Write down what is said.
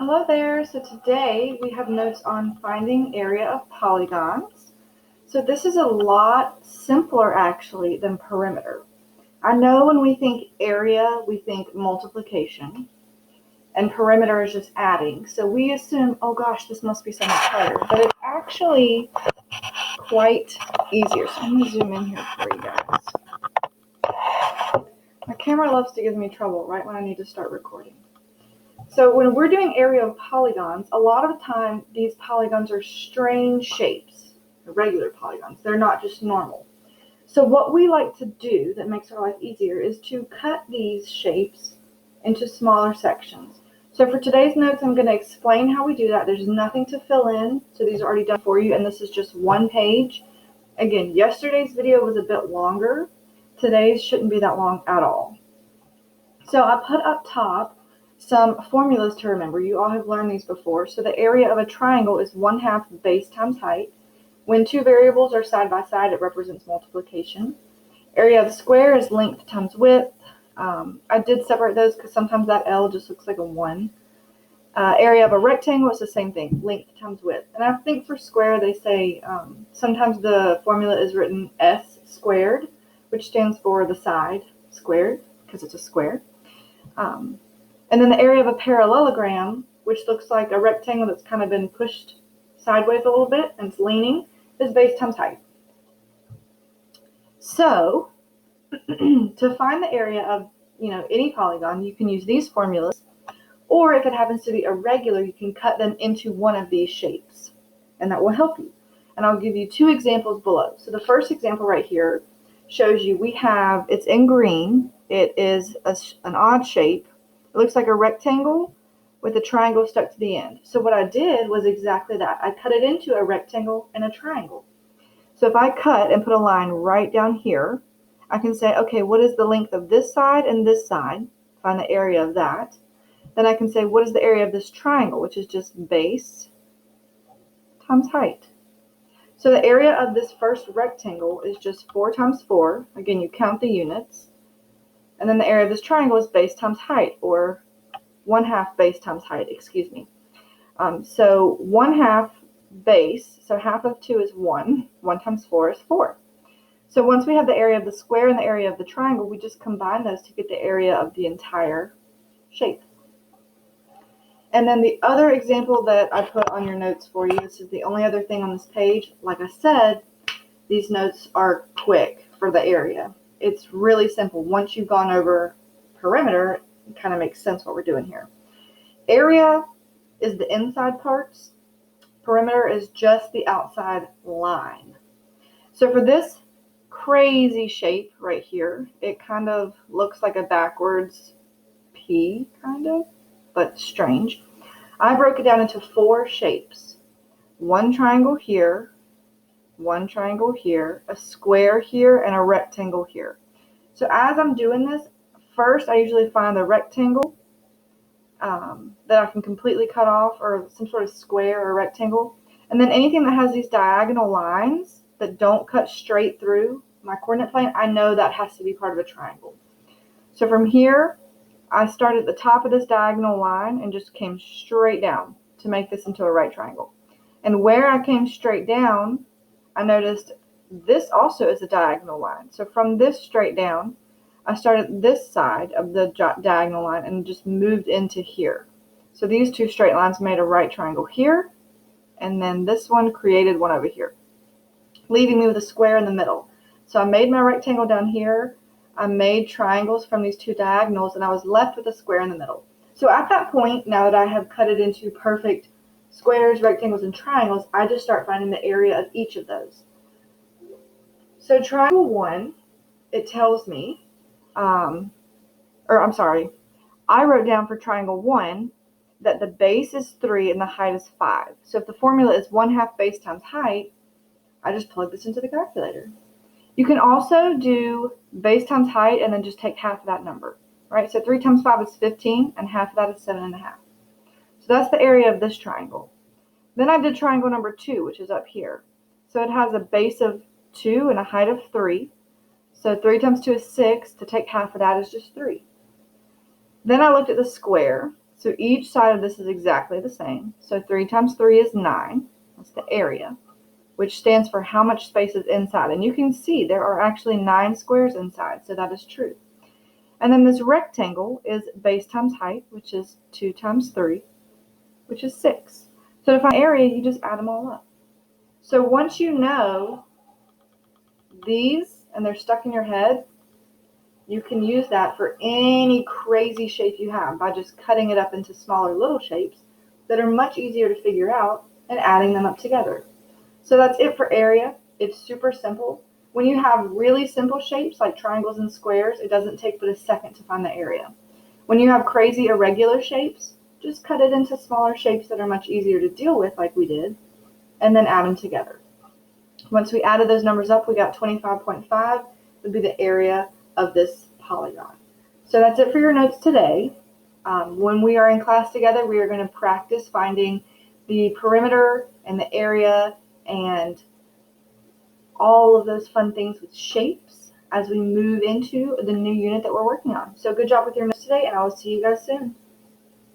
Hello there. So today we have notes on finding area of polygons. So this is a lot simpler actually than perimeter. I know when we think area, we think multiplication, and perimeter is just adding. So we assume, oh gosh, this must be so much harder, but it's actually quite easier. So I'm going to zoom in here for you guys. My camera loves to give me trouble right when I need to start recording. So when we're doing area of polygons, a lot of the time these polygons are strange shapes, irregular polygons. They're not just normal. So what we like to do that makes our life easier is to cut these shapes into smaller sections. So for today's notes, I'm going to explain how we do that. There's nothing to fill in, so these are already done for you, and this is just one page. Again, yesterday's video was a bit longer. Today's shouldn't be that long at all. So I put up top some formulas to remember. You all have learned these before. So the area of a triangle is 1/2 base times height. When two variables are side by side, it represents multiplication. Area of a square is length times width. I did separate those because sometimes that L just looks like a 1. Area of a rectangle is the same thing, length times width. And I think for square, they say sometimes the formula is written S squared, which stands for the side squared because it's a square. And then the area of a parallelogram, which looks like a rectangle that's kind of been pushed sideways a little bit and it's leaning, is base times height. So to find the area of any polygon, you can use these formulas, or if it happens to be irregular, you can cut them into one of these shapes, and that will help you. And I'll give you two examples below. So the first example right here shows you it's in green. It is an odd shape. It looks like a rectangle with a triangle stuck to the end. So what I did was exactly that. I cut it into a rectangle and a triangle. So if I cut and put a line right down here, I can say, okay, what is the length of this side and this side? Find the area of that. Then I can say, what is the area of this triangle, which is just base times height. So the area of this first rectangle is just 4 times 4. Again, you count the units. And then the area of this triangle is base times height, or 1/2 base times height, excuse me. So 1/2 base, so half of 2 is 1. 1 times 4 is 4. So once we have the area of the square and the area of the triangle, we just combine those to get the area of the entire shape. And then the other example that I put on your notes for you, this is the only other thing on this page. Like I said, these notes are quick for the area. It's really simple. Once you've gone over perimeter, it kind of makes sense what we're doing here. Area is the inside parts. Perimeter is just the outside line. So for this crazy shape right here, it kind of looks like a backwards P, kind of, but strange. I broke it down into 4 shapes. One triangle here, one triangle here, a square here, and a rectangle here. So as I'm doing this, first I usually find the rectangle that I can completely cut off, or some sort of square or rectangle. And then anything that has these diagonal lines that don't cut straight through my coordinate plane, I know that has to be part of a triangle. So from here, I started at the top of this diagonal line and just came straight down to make this into a right triangle. And where I came straight down, I noticed this also is a diagonal line. So from this straight down, I started this side of the diagonal line and just moved into here. So these two straight lines made a right triangle here, and then this one created one over here, leaving me with a square in the middle. So I made my rectangle down here, I made triangles from these two diagonals, and I was left with a square in the middle. So at that point, now that I have cut it into perfect squares, rectangles, and triangles, I just start finding the area of each of those. So triangle 1, it tells me, I wrote down for triangle 1 that the base is 3 and the height is 5. So if the formula is 1/2 base times height, I just plug this into the calculator. You can also do base times height and then just take half of that number, right? So 3 times 5 is 15, and half of that is 7.5. So that's the area of this triangle. Then I did triangle number 2, which is up here. So it has a base of 2 and a height of 3. So 3 times 2 is 6. To take half of that is just 3. Then I looked at the square. So each side of this is exactly the same. So 3 times 3 is 9. That's the area, which stands for how much space is inside. And you can see there are actually 9 squares inside, so that is true. And then this rectangle is base times height, which is 2 times 3, which is 6. So to find area, you just add them all up. So once you know these and they're stuck in your head, you can use that for any crazy shape you have by just cutting it up into smaller little shapes that are much easier to figure out and adding them up together. So that's it for area. It's super simple. When you have really simple shapes like triangles and squares, it doesn't take but a second to find the area. When you have crazy irregular shapes, just cut it into smaller shapes that are much easier to deal with like we did, and then add them together. Once we added those numbers up, we got 25.5 would be the area of this polygon. So that's it for your notes today. When we are in class together, we are going to practice finding the perimeter and the area and all of those fun things with shapes as we move into the new unit that we're working on. So good job with your notes today, and I will see you guys soon.